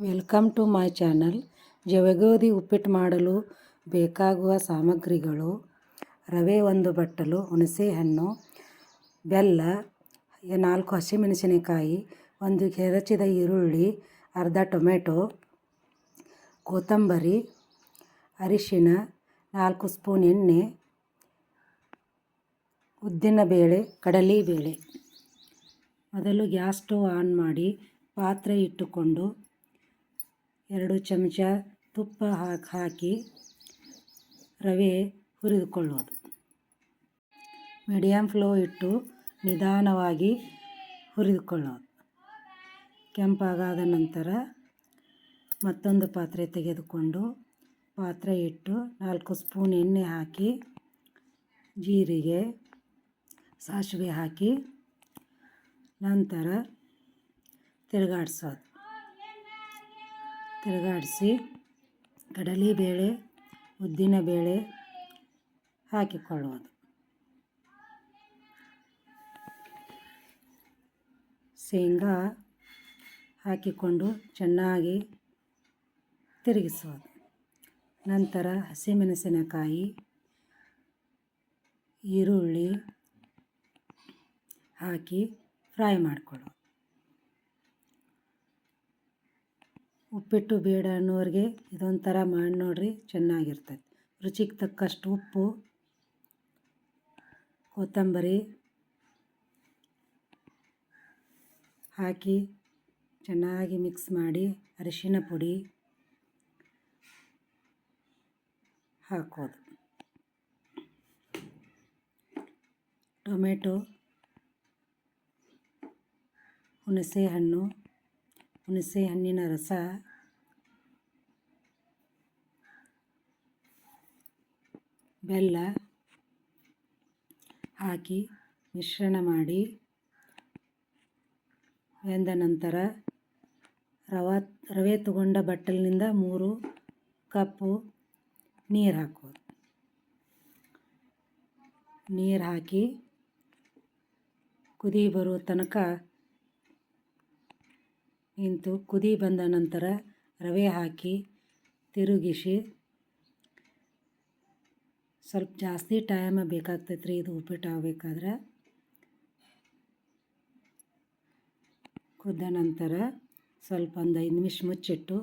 Welcome to my channel. ಜವೆಗೋಧಿ ಉಪ್ಪಿಟ್ಟು ಮಾಡಲು ಬೇಕಾಗುವ ಸಾಮಗ್ರಿಗಳು: ರವೆ 1 ಬಟ್ಟಲು, ಹುಣಸೆಹಣ್ಣು, ಬೆಲ್ಲ, 4 ಹಸಿಮೆಣಸಿನಕಾಯಿ, 1 ಹೆಚ್ಚಿದ ಈರುಳ್ಳಿ, ಅರ್ಧ ಟೊಮೆಟೊ, ಕೊತ್ತಂಬರಿ, ಅರಿಶಿನ, 4 ಸ್ಪೂನ್ ಎಣ್ಣೆ, ಉದ್ದಿನಬೇಳೆ, ಕಡಲೆಬೇಳೆ. ಮೊದಲು ಗ್ಯಾಸ್ ಸ್ಟವ್ ಆನ್ ಮಾಡಿ ಪಾತ್ರೆ ಇಟ್ಟುಕೊಂಡು 2 ಚಮಚ ತುಪ್ಪ ಹಾಕಿ ರವೆ ಹುರಿದುಕೊಳ್ಳೋದು. ಮೀಡಿಯಮ್ ಫ್ಲೋ ಇಟ್ಟು ನಿಧಾನವಾಗಿ ಹುರಿದುಕೊಳ್ಳೋದು. ಕೆಂಪಾಗಾದ ನಂತರ ಮತ್ತೊಂದು ಪಾತ್ರೆ ತೆಗೆದುಕೊಂಡು ಪಾತ್ರೆ ಇಟ್ಟು 4 ಸ್ಪೂನ್ ಎಣ್ಣೆ ಹಾಕಿ ಜೀರಿಗೆ, ಸಾಸಿವೆ ಹಾಕಿ ನಂತರ ತಿರುಗಾಡಿಸಿ ಕಡಲೆಬೇಳೆ, ಉದ್ದಿನಬೇಳೆ ಹಾಕಿಕೊಳ್ಳುವುದು. ಶೇಂಗಾ ಹಾಕಿಕೊಂಡು ಚೆನ್ನಾಗಿ ತಿರುಗಿಸೋದು. ನಂತರ ಹಸಿಮೆಣಸಿನಕಾಯಿ, ಈರುಳ್ಳಿ ಹಾಕಿ ಫ್ರೈ ಮಾಡಿಕೊಳ್ಳೋದು. ಉಪ್ಪಿಟ್ಟು ಬೇಡ ಅನ್ನೋರಿಗೆ ಇದೊಂಥರ ಮಾಡಿ ನೋಡ್ರಿ, ಚೆನ್ನಾಗಿರ್ತದೆ. ರುಚಿಗೆ ತಕ್ಕಷ್ಟು ಉಪ್ಪು, ಕೊತ್ತಂಬರಿ ಹಾಕಿ ಚೆನ್ನಾಗಿ ಮಿಕ್ಸ್ ಮಾಡಿ ಅರಿಶಿನ ಪುಡಿ ಹಾಕೋದು. ಟೊಮೆಟೊ, ಹುಣಸೆಹಣ್ಣಿನ ರಸ, ಬೆಲ್ಲ ಹಾಕಿ ಮಿಶ್ರಣ ಮಾಡಿ ಬೆಂದ ನಂತರ ರವೆ ತಗೊಂಡ ಬಟ್ಟಲಿನಿಂದ 3 ಕಪ್ಪು ನೀರು ಹಾಕೋದು. ನೀರು ಹಾಕಿ ಕುದಿ ಬರುವ ತನಕ ನಿಂತು ಕುದಿ ಬಂದ ನಂತರ ರವೆ ಹಾಕಿ ತಿರುಗಿಸಿ. ಸ್ವಲ್ಪ ಜಾಸ್ತಿ ಟೈಮ್ ಬೇಕಾಗ್ತೈತೆ ರೀ ಇದು ಉಪ್ಪಿಟ್ಟು ಆಗಬೇಕಾದ್ರೆ. ಕುದ್ದ ನಂತರ ಸ್ವಲ್ಪ ಒಂದು 5 ನಿಮಿಷ ಮುಚ್ಚಿಟ್ಟು